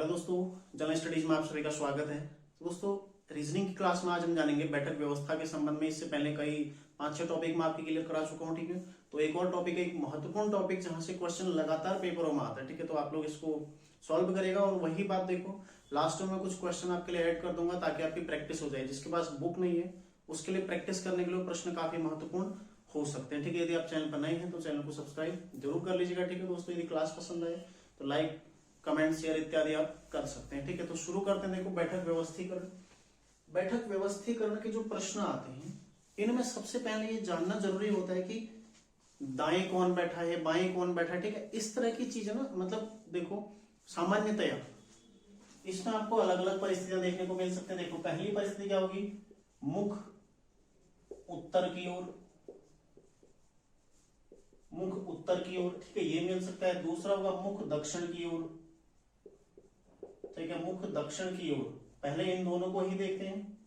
दोस्तों, general studies में आप सभी का स्वागत है। तो दोस्तों, रीजनिंग की क्लास में आज हम जानेंगे बैठक व्यवस्था के संबंध में। इससे पहले कई 5-6 टॉपिक में आपके क्लियर करा चुका हूँ, ठीक है। तो एक और टॉपिक है, एक महत्वपूर्ण टॉपिक जहां से क्वेश्चन लगातार पेपरों में आता है, ठीक है। तो आप लोग इसको सॉल्व करेगा और वही बात देखो, लास्ट में कुछ क्वेश्चन आपके लिए ऐड कर दूंगा ताकि आपकी प्रैक्टिस हो जाए। जिसके पास बुक नहीं है उसके लिए प्रैक्टिस करने के लिए प्रश्न काफी महत्वपूर्ण हो सकते हैं, ठीक है। यदि आप चैनल पर नए हैं तो चैनल को सब्सक्राइब जरूर कर लीजिएगा, ठीक है दोस्तों। यदि क्लास पसंद आए तो लाइक, कमेंट, शेयर इत्यादि आप कर सकते हैं, ठीक है। तो शुरू करते हैं। देखो, बैठक व्यवस्थीकरण के जो प्रश्न आते हैं इनमें सबसे पहले ये जानना जरूरी होता है कि दाएं कौन बैठा है, बाएं कौन बैठा है, ठीक है। इस तरह की चीजें ना, मतलब देखो, सामान्यतया इसमें आपको अलग अलग परिस्थितियां देखने को मिल सकते हैं। देखो, पहली परिस्थिति क्या होगी, मुख उत्तर की ओर, ठीक है, ये मिल सकता है। दूसरा होगा मुख दक्षिण की ओर, ठीक है, मुख दक्षिण की ओर। पहले इन दोनों को ही देखते हैं,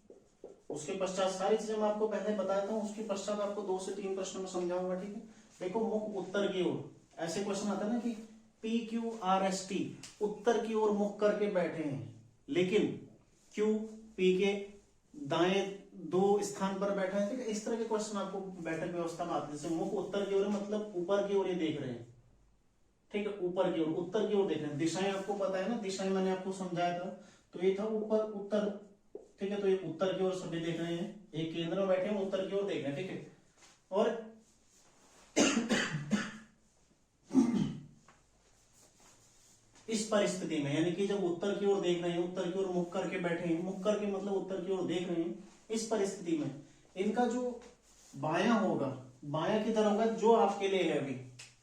उसके पश्चात सारी चीजें मैं आपको पहले बताया था, उसके पश्चात आपको 2 से 3 प्रश्न में समझाऊंगा, ठीक है। देखो, मुख उत्तर की ओर, ऐसे क्वेश्चन आता है ना कि PQRST उत्तर की ओर मुख करके बैठे हैं, लेकिन Q P के दाएं 2 स्थान पर बैठा है, ठीक है। इस तरह के क्वेश्चन आपको बैठक व्यवस्था में आते हैं। जैसे मुख उत्तर की ओर है, मतलब ऊपर की ओर ये देख रहे हैं, ठीक है, ऊपर की ओर, उत्तर की ओर देख रहे हैं। दिशाएं आपको पता है ना, दिशाएं मैंने आपको समझाया था। तो ये था ऊपर उत्तर, ठीक है। तो ये उत्तर की ओर सभी देख रहे हैं, एक केंद्र में बैठे हैं, उत्तर की ओर देख रहे हैं, ठीक है। और इस परिस्थिति में, यानी कि जब उत्तर की ओर देख रहे हैं, उत्तर की ओर मुख करके बैठे हैं, मुख करके मतलब उत्तर की ओर देख रहे हैं, इस परिस्थिति में इनका जो बायां होगा, बायां किधर होगा, जो आपके लिए है अभी,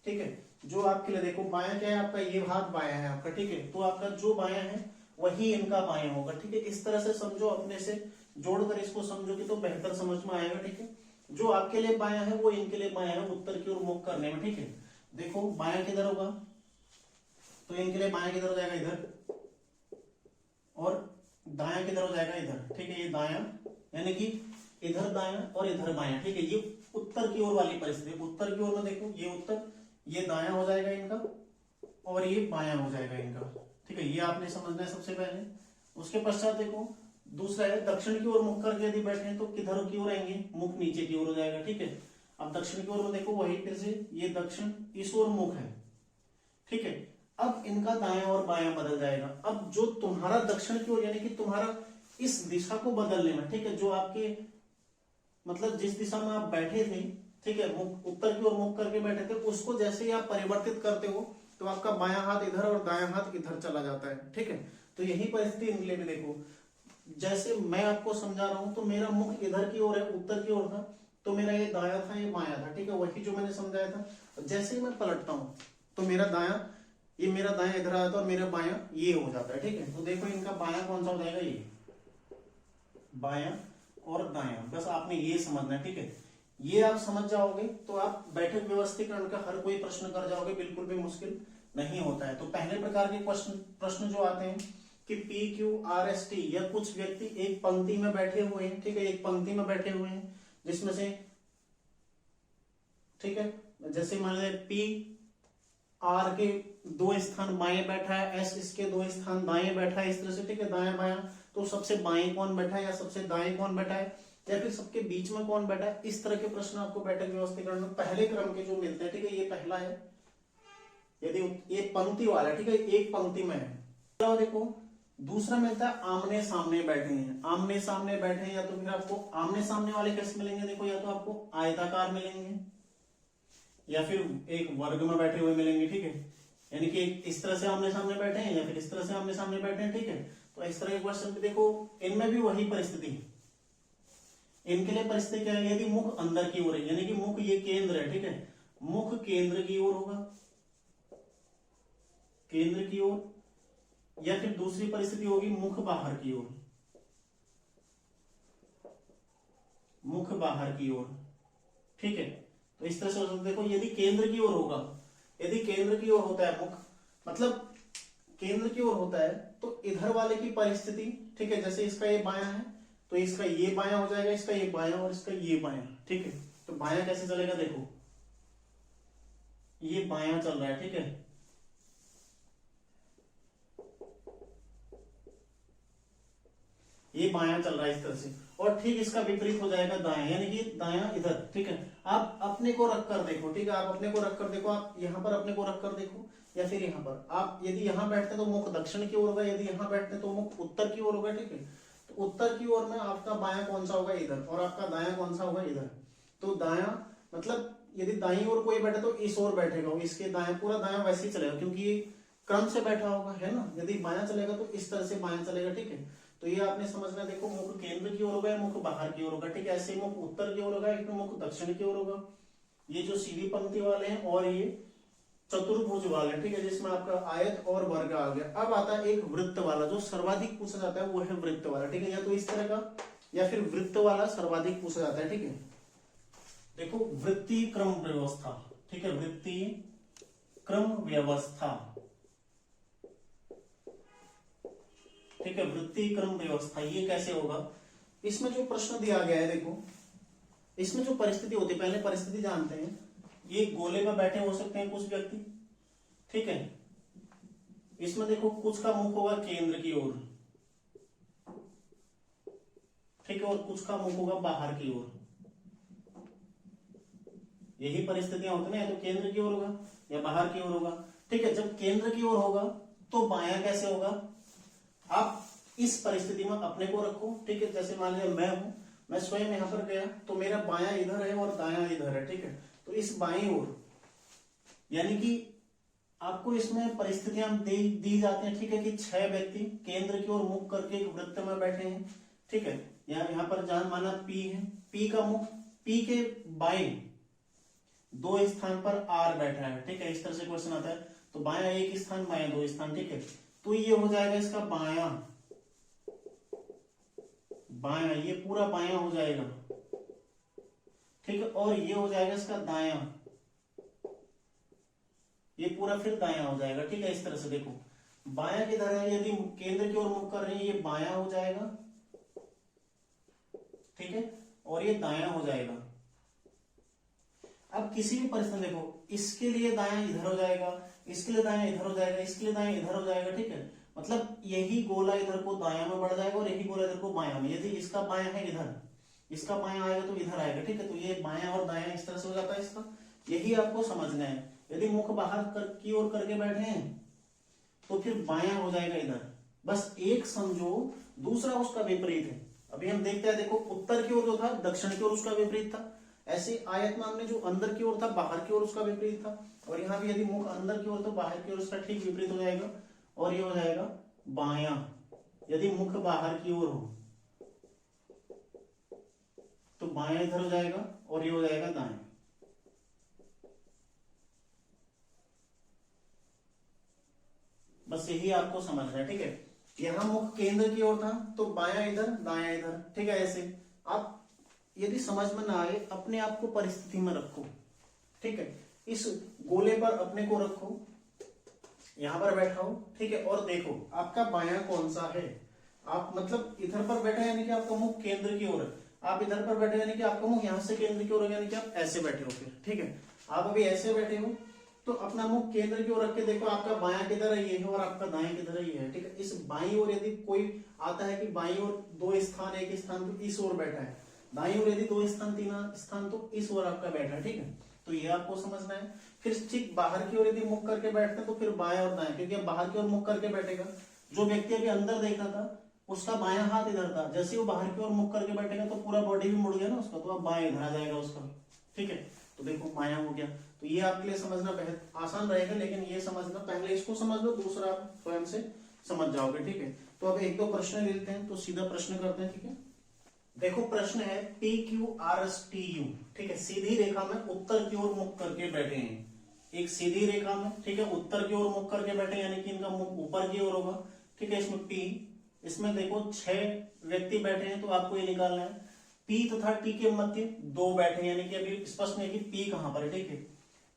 ठीक है, जो आपके लिए। देखो, बायां क्या है आपका, ये हाथ बायां है आपका, ठीक है। तो आपका जो बायां है वही इनका बायां होगा, ठीक है। इस तरह से समझो, अपने से जोड़कर इसको समझोगे तो बेहतर समझ में आएगा, ठीक है। जो आपके लिए बायां है वो इनके लिए बायां है, उत्तर की ओर मुख करने में, ठीक है। देखो, बायां किधर होगा, तो इनके लिए बायां किधर हो जाएगा, इधर, और दायां किधर हो जाएगा, इधर, ठीक है। ये दायां, यानी कि इधर दायां और इधर बायां, ठीक है। ये उत्तर की ओर वाली परिस्थिति। उत्तर की ओर में देखो, ये उत्तर, ये दायां हो जाएगा इनका और ये बायां हो जाएगा इनका, ठीक है। ये आपने समझना है सबसे पहले। उसके पश्चात देखो, दूसरा है दक्षिण की ओर मुख करके यदि बैठे हैं तो किधर की ओर आएंगे, मुख नीचे की ओर हो जाएगा, ठीक है। अब दक्षिण की ओर में देखो, वही फिर से ये दक्षिण, इस ओर मुख है, ठीक है। अब इनका दायां और बायां बदल जाएगा। अब जो तुम्हारा दक्षिण की ओर, यानी कि तुम्हारा इस दिशा को बदलने में, ठीक है, जो आपके मतलब जिस दिशा में आप बैठे थे, ठीक है, मुख उत्तर की ओर मुख करके बैठे थे, उसको जैसे ही आप परिवर्तित करते हो तो आपका बायां हाथ इधर और दायां हाथ इधर चला जाता है, ठीक है। तो यही परिस्थिति इनके लिए भी देखो, जैसे मैं आपको समझा रहा हूं, तो मेरा मुख इधर की ओर है, उत्तर की ओर था, तो मेरा ये दायां था, ये बायां था, ठीक है, वही जो मैंने समझाया था। जैसे ही मैं पलटता हूं तो मेरा दायां, ये मेरा दायां इधर आता है और मेरा बायां ये हो जाता है, ठीक है। तो देखो, इनका बायां कौन सा हो जाएगा, ये बायां और दायां, बस आपने ये समझना है, ठीक है। ये आप समझ जाओगे तो आप बैठक व्यवस्थीकरण का हर कोई प्रश्न कर जाओगे, बिल्कुल भी मुश्किल नहीं होता है। तो पहले प्रकार के प्रश्न जो आते हैं कि PQRST, या कुछ व्यक्ति एक पंक्ति में बैठे हुए हैं, ठीक है, एक पंक्ति में बैठे हुए हैं, जिसमें से, ठीक है, जैसे मान लीजिए PR के 2 स्थान बाएं बैठा है, S इसके 2 स्थान दाएं बैठा है, इस तरह से, ठीक है, दायां बायां। तो सबसे बाएं कौन बैठा है, या सबसे दाएं कौन बैठा है, या फिर सबके बीच में कौन बैठा है, इस तरह के प्रश्न आपको बैठक व्यवस्थीकरण में पहले क्रम के जो मिलते हैं, ठीक है, ये पहला है, यदि ये पंक्ति वाला, ठीक है, एक पंक्ति में है। देखो, दूसरा मिलता है आमने सामने बैठे हैं, आमने सामने बैठे हैं, या तो फिर आपको आमने सामने वाले कैसे मिलेंगे, देखो, या तो आपको आयताकार मिलेंगे, या फिर एक वर्ग में बैठे हुए मिलेंगे, ठीक है, यानी कि इस तरह से आमने सामने बैठे हैं, या फिर इस तरह से आमने सामने बैठे हैं, ठीक है। तो इस तरह के क्वेश्चन पे देखो, इनमें भी वही परिस्थिति है। इनके लिए परिस्थिति क्या है, यदि मुख अंदर की ओर है, यानी कि मुख ये केंद्र है, ठीक है, मुख केंद्र की ओर होगा, केंद्र की ओर, या फिर दूसरी परिस्थिति होगी मुख बाहर की ओर, मुख बाहर की ओर, ठीक है। तो इस तरह से हो सकता है। देखो, यदि केंद्र की ओर होगा, यदि केंद्र की ओर होता है मुख, मतलब केंद्र की ओर होता है, तो इधर वाले की परिस्थिति, ठीक है, जैसे इसका ये बायां है तो इसका ये बायां हो जाएगा, इसका ये बायां और इसका ये बायां, ठीक है। तो बायां कैसे चलेगा, देखो, ये बायां चल रहा है, ठीक है, ये बायां चल रहा है इस तरह से, और ठीक इसका विपरीत हो जाएगा दायां, यानी कि दायां इधर। ठीक है, आप अपने को रख कर देखो। ठीक है, आप अपने को रख कर देखो, आप यहाँ पर अपने को रख कर देखो, या फिर यहाँ पर आप यदि यहाँ बैठते तो मुख दक्षिण की ओर होगा, यदि यहाँ बैठते तो मुख उत्तर की ओर होगा। ठीक है, तो उत्तर की ओर में आपका बायां कौन सा होगा, इधर, और आपका दायां कौन सा होगा, इधर। तो दायां मतलब यदि दाईं ओर कोई बैठे तो इस ओर बैठेगा, इसके दायां, पूरा दायां वैसे ही चलेगा क्योंकि ये क्रम से बैठा होगा, है ना। यदि बायां चलेगा तो इस तरह से बायां चलेगा। ठीक है, तो ये आपने समझना। देखो, मुख केंद्र की ओर होगा, मुख बाहर की ओर होगा। ठीक है, ऐसे मुख उत्तर की ओर होगा, एक मुख दक्षिण की ओर होगा। ये जो सीधी पंक्ति वाले हैं और ये चतुर्भुज वाले, ठीक है, जिसमें आपका आयत और वर्ग आ गया। अब आता है एक वृत्त वाला, जो सर्वाधिक पूछा जाता है वो है वृत्त वाला। ठीक है, या तो इस तरह का या फिर वृत्त वाला सर्वाधिक पूछा जाता है। ठीक है, देखो वृत्तीय क्रम व्यवस्था। ठीक है, वृत्तीय क्रम व्यवस्था। ठीक है, वृत्तीय क्रम व्यवस्था ये कैसे होगा। इसमें जो प्रश्न दिया गया है, देखो इसमें जो परिस्थिति होती है, पहले परिस्थिति जानते हैं। ये गोले में बैठे हो सकते हैं कुछ व्यक्ति। ठीक है, इसमें देखो कुछ का मुख होगा केंद्र की ओर, ठीक है, और कुछ का मुख होगा बाहर की ओर। यही परिस्थितियां होती है ना, या तो केंद्र की ओर होगा या बाहर की ओर होगा। ठीक है, जब केंद्र की ओर होगा तो बायां कैसे होगा। आप इस परिस्थिति में अपने को रखो। ठीक है, जैसे मान लीजिए मैं हूं, मैं स्वयं यहां पर गया तो मेरा बायां इधर है और दायां इधर है। ठीक है, तो इस बाईं ओर, यानी कि आपको इसमें परिस्थितियां दी जाती हैं। ठीक है, कि 6 व्यक्ति केंद्र की ओर मुख करके एक वृत्त में बैठे हैं। ठीक है, यहाँ पर जहां माना P है, P का मुख, P के बाएं 2 स्थान पर R बैठा है। ठीक है, इस तरह से क्वेश्चन आता है, तो बायां 1 स्थान, बायां 2 स्थान। ठीक है, तो ये हो जाएगा इसका बायां, बायां, ये पूरा बायां हो जाएगा। ठीक है, और ये हो जाएगा इसका दायां, ये पूरा फिर दायां हो जाएगा। ठीक है, इस तरह से देखो बायां किधर है, यदि केंद्र की ओर मुख कर रहे हैं, ये बायां हो जाएगा। ठीक है, और ये दायां हो जाएगा। अब किसी भी परिस्थिति देखो, इसके लिए दायां इधर हो जाएगा, इसके लिए दायां इधर हो जाएगा, इसके लिए दायां इधर हो जाएगा। ठीक है, मतलब यही गोला इधर को दायां में बढ़ जाएगा और यही गोला इधर को बायां में। यदि इसका बायां है इधर, इसका बायां आएगा तो इधर आएगा। ठीक है, तो ये बायां और दायां इस तरह से हो जाता है इसका। यही आपको समझना है। यदि मुख बाहर की ओर करके बैठे हैं तो फिर बायां हो जाएगा इधर। बस एक समझो, दूसरा उसका विपरीत है। अभी हम देखते हैं, देखो उत्तर की ओर जो था, दक्षिण की ओर उसका विपरीत था। ऐसे आयत में हमने जो अंदर की ओर था, बाहर की ओर उसका विपरीत था। और यहाँ भी यदि मुख अंदर की ओर तो बाहर की ओर उसका ठीक विपरीत हो जाएगा, और ये हो जाएगा बायां। यदि मुख बाहर की ओर हो तो बायां इधर हो जाएगा और ये हो जाएगा दायां। बस यही आपको समझना है। ठीक है, यहां मुख केंद्र की ओर था तो बायां इधर, दायां इधर। ठीक है, ऐसे आप यदि समझ में ना आए, अपने आप को परिस्थिति में रखो। ठीक है, इस गोले पर अपने को रखो, यहां पर बैठा हो। ठीक है, और देखो आपका बायां कौन सा है। आप मतलब इधर पर बैठे यानी कि आपका मुख केंद्र की ओर है, आप इधर पर बैठे यानी कि आपका मुख यहां से केंद्र की ओर है, यानी कि आप ऐसे बैठे हो फिर। ठीक है, आप अभी ऐसे बैठे हो तो अपना मुख केंद्र की ओर रख के देखो आपका बायां किधर है, ये है, और आपका दायां किधर है, ये है। ठीक है, इस बाईं ओर यदि कोई आता है कि बाईं ओर 2 स्थान, 1 स्थान, तो इस ओर बैठा है। दाईं ओर यदि 2 स्थान, 3 स्थान, तो इस ओर आपका बैठा है। ठीक है, तो ये आपको समझना है। फिर ठीक बाहर की ओर यदि मुख करके बैठते हैं तो फिर बाएं और दाएं, क्योंकि अब बाहर की ओर मुख करके बैठेगा। जो व्यक्ति अभी अंदर देख रहा था उसका बायां हाथ इधर था, जैसे वो बाहर की ओर मुख करके बैठेगा तो पूरा बॉडी भी मुड़ गया ना उसका, तो अब बाएं इधर आ जाएगा उसका। ठीक है, तो देखो बायां हो गया। तो ये आपके लिए समझना बेहद आसान रहेगा, लेकिन ये समझना, पहले इसको समझ लो, दूसरा आप स्वयं से समझ जाओगे। ठीक है, तो अब 1-2 प्रश्न ले लेते हैं, तो सीधा प्रश्न करते हैं। ठीक है, देखो प्रश्न है PQRSTU। ठीक है, सीधी रेखा में उत्तर की ओर मुख करके बैठे हैं, एक सीधी रेखा में। ठीक है, उत्तर की ओर मुख करके बैठे यानी कि इनका मुख ऊपर की ओर होगा। ठीक है, इसमें P, इसमें देखो 6 व्यक्ति बैठे हैं, तो आपको ये निकालना है P तथा T के मध्य 2 बैठे, यानी कि अभी स्पष्ट नहीं है कि P कहां पर है। ठीक है,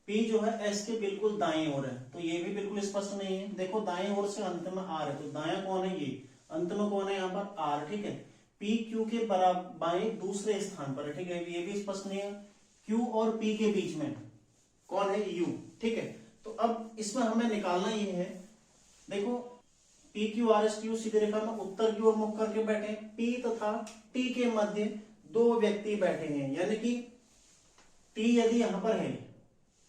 P जो है S के बिल्कुल दाएं ओर है, तो ये भी बिल्कुल स्पष्ट नहीं है। देखो दाएं ओर से अंत में R है, तो दायां कौन है, ये अंत में कौन है, यहाँ पर R। ठीक है, P Q के बराबर बाएं दूसरे स्थान पर है। ठीक है, ये भी स्पष्ट नहीं है। Q और P के बीच में कौन है, U। ठीक है, तो अब इसमें हमें निकालना ये है, देखो P Q R S T U सीधी रेखा में उत्तर की ओर मुख करके बैठे हैं। पी तथा टी के मध्य दो व्यक्ति बैठे हैं, यानी कि टी यदि यहां पर है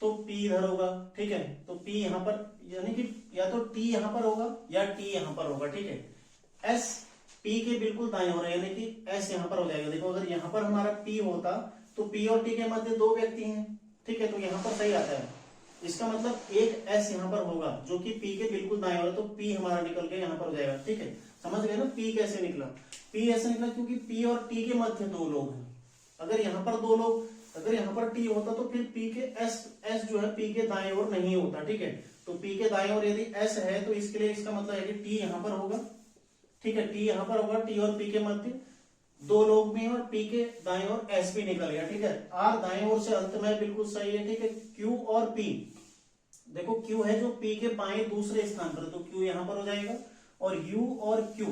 तो पी इधर होगा, ठीक है। तो पी यहां पर, यानी कि या तो टी यहां पर होगा या टी यहां पर होगा, ठीक है। एस पी के बिल्कुल दाएं हो रहा है, यानी कि एस यहां पर हो जाएगा। देखो अगर यहां पर हमारा पी होता तो पी और टी के मध्य दो व्यक्ति हैं, ठीक है, तो यहां पर सही आता है। इसका मतलब एक एस यहां पर होगा जो कि पी के बिल्कुल दाएं हो रहा है, तो पी हमारा निकल के यहां पर हो जाएगा, ठीक है। समझ गए ना पी कैसे निकला? पी ऐसे निकला क्योंकि पी और टी के मध्य दो लोग हैं। अगर यहाँ पर दो लोग, अगर यहाँ पर टी होता तो फिर पी के एस जो है पी के दाएं ओर नहीं होता, ठीक है। तो पी के दाएं ओर यदि एस है तो इसके लिए इसका मतलब है कि टी यहाँ पर होगा, ठीक है, टी यहाँ पर होगा। टी और पी के मध्य दो लोग में और पी के दाएं ओर एस भी निकल गया, ठीक है। आर दाएं ओर से अंत में बिल्कुल सही है, ठीक है। क्यू और पी, देखो क्यू है जो पी के बाएं दूसरे स्थान पर, तो क्यू यहाँ पर हो जाएगा। और यू और क्यू,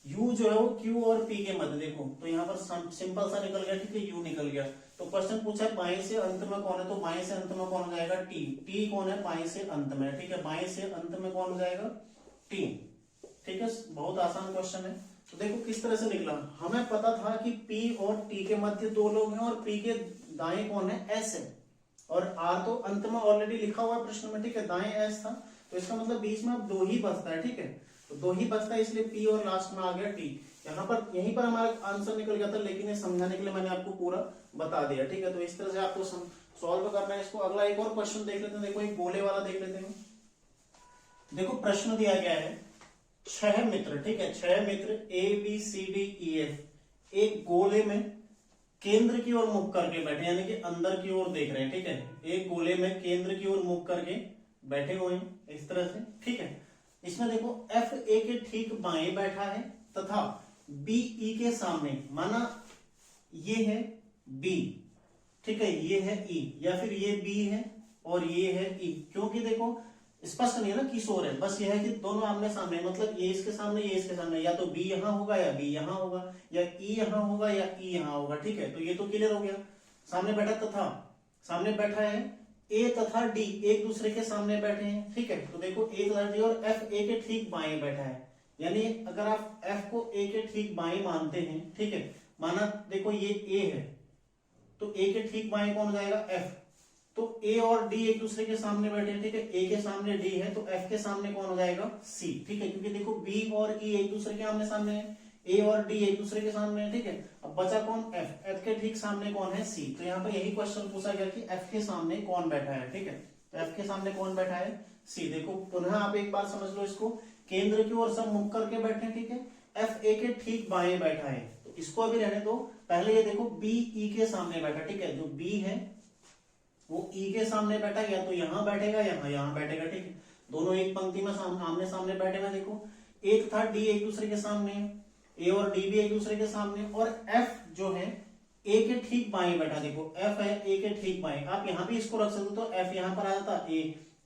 यू जो है वो क्यू और पी के मध्य, देखो तो यहाँ पर सिंपल सा निकल गया, ठीक है, यू निकल गया। तो क्वेश्चन पूछा है बाएं से अंत में कौन है, तो बाएं से अंत में कौन हो जाएगा? टी। टी कौन है बाएं से अंत में, ठीक है, बाएं से अंत में कौन हो जाएगा? टी, ठीक है। बहुत आसान क्वेश्चन है। तो देखो किस तरह से निकला, हमें पता था कि पी और टी के मध्य दो लोग हैं और पी के दाएं कौन है? एस है। और आर तो अंत में ऑलरेडी लिखा हुआ है प्रश्न में, ठीक है, दाएं एस था, तो इसका मतलब बीच में अब दो ही बचता है, ठीक है। तो दो ही बचता है, इसलिए पी और लास्ट में आ गया टी। यहाँ पर यहीं पर हमारा आंसर निकल गया था, लेकिन ये समझाने के लिए मैंने आपको पूरा बता दिया, ठीक है। तो इस तरह से आपको सॉल्व करना है इसको। अगला एक और क्वेश्चन देख लेते हैं, देखो एक गोले वाला देख लेते हैं। देखो प्रश्न दिया गया है 6 मित्र, ठीक है, 6 मित्र A B C D E F एक गोले में केंद्र की ओर मुख करके बैठे, यानी कि अंदर की ओर देख रहे हैं, ठीक है। एक गोले में केंद्र की ओर मुख करके बैठे हुए हैं इस तरह से, ठीक है। इसमें देखो एफ ए के ठीक बाएं बैठा है तथा बी ई के सामने, माना ये है बी, ठीक है, ये है ई, या फिर ये बी है और ये है ई, क्योंकि देखो स्पष्ट नहीं है ना किस ओर है, बस ये है कि दोनों आमने सामने, मतलब ये इसके सामने ये इसके सामने, या तो बी यहां होगा या बी यहां होगा, या ई यहां होगा या ई यहां होगा, ठीक है। तो ये तो क्लियर हो गया। सामने बैठा तथा, सामने बैठा है ए तथा डी एक दूसरे के सामने बैठे हैं, ठीक है। तो देखो ए तथा डी और एफ ए के ठीक बाएं बैठा है, यानी अगर आप एफ को ए के ठीक बाएं मानते हैं, ठीक है, माना देखो ये ए है तो ए के ठीक बाएं कौन हो जाएगा? एफ। तो ए और डी एक दूसरे के सामने बैठे हैं, ठीक है, ए के सामने डी है तो एफ के सामने कौन हो जाएगा? सी, ठीक है, क्योंकि देखो बी और ई एक दूसरे के आमने सामने है, ए और डी एक दूसरे के सामने है, ठीक है। अब बचा कौन? एफ। एफ के ठीक सामने कौन है? सी। तो यहाँ पर यही क्वेश्चन पूछा गया कि एफ के सामने कौन बैठा है, ठीक है। तो एफ के सामने कौन बैठा है? सी। देखो पुनः आप एक बार समझ लो इसको, केंद्र की ओर सब मुख करके बैठे हैं, ठीक है। एफ ए के ठीक बाएं बैठा है, तो इसको अभी रहने दो। पहले ये देखो बी ई के सामने बैठा, ठीक है, जो बी है वो ई के सामने बैठा, या तो यहां बैठेगा यहां बैठेगा, ठीक है। दोनों एक पंक्ति में आमने सामने बैठे हुए। देखो ए तथा डी एक दूसरे के सामने, ए और डी भी एक दूसरे के सामने, और एफ जो है ए के ठीक बाएं बैठा। देखो एफ है ए के ठीक बाएं, आप यहां भी इसको रख सकते हो, तो एफ यहां पर आया था ए,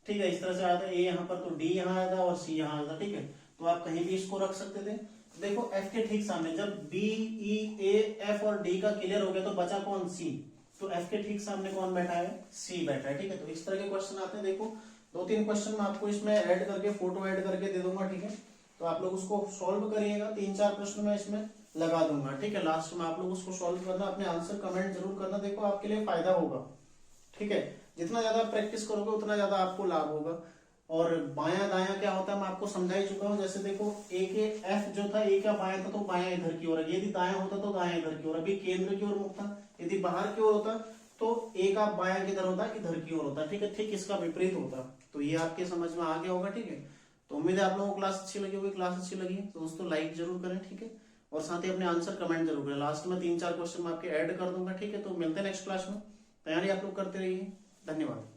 ठीक है, इस तरह से आया था ए यहां पर, तो डी यहां आया था और सी यहां आया था, ठीक है। तो आप कहीं भी इसको रख सकते थे। देखो एफ के ठीक सामने जब बी ई ए एफ और डी का क्लियर हो गया तो बचा कौन? सी। तो एफ के ठीक सामने कौन बैठा है? सी बैठा है, ठीक है। तो इस तरह के क्वेश्चन आते हैं। देखो 2-3 क्वेश्चन मैं आपको इसमें ऐड करके फोटो ऐड करके दे दूंगा, ठीक है। तो आप लोग उसको सॉल्व करिएगा। 3-4 प्रश्न मैं इसमें लगा दूंगा, ठीक है। लास्ट में आप लोग उसको सॉल्व करना, अपने आंसर कमेंट जरूर करना, देखो आपके लिए फायदा होगा, ठीक है। जितना ज्यादा प्रैक्टिस करोगे उतना ज्यादा आपको लाभ होगा। और बायां दायां क्या होता है मैं आपको समझा ही चुका हूं। जैसे देखो ए के एफ जो था ए का बायां था तो बायां इधर की ओर है, यदि दायां होता तो दायां इधर की ओर, अभी केंद्र की ओर मुख था, यदि बाहर की ओर होता तो ए का बायां किधर होता? इधर की ओर होता, ठीक है। ठीक इसका विपरीत होता। तो ये आपके समझ में आ गया होगा, ठीक है। तो उम्मीद है आप लोगों को क्लास अच्छी लगी होगी। क्लास अच्छी लगी तो दोस्तों लाइक जरूर करें, ठीक है, और साथ ही अपने आंसर कमेंट जरूर करें। लास्ट में 3-4 क्वेश्चन मैं आपके ऐड कर दूंगा, ठीक है। तो मिलते हैं नेक्स्ट क्लास में, तैयारी आप लोग करते रहिए। धन्यवाद।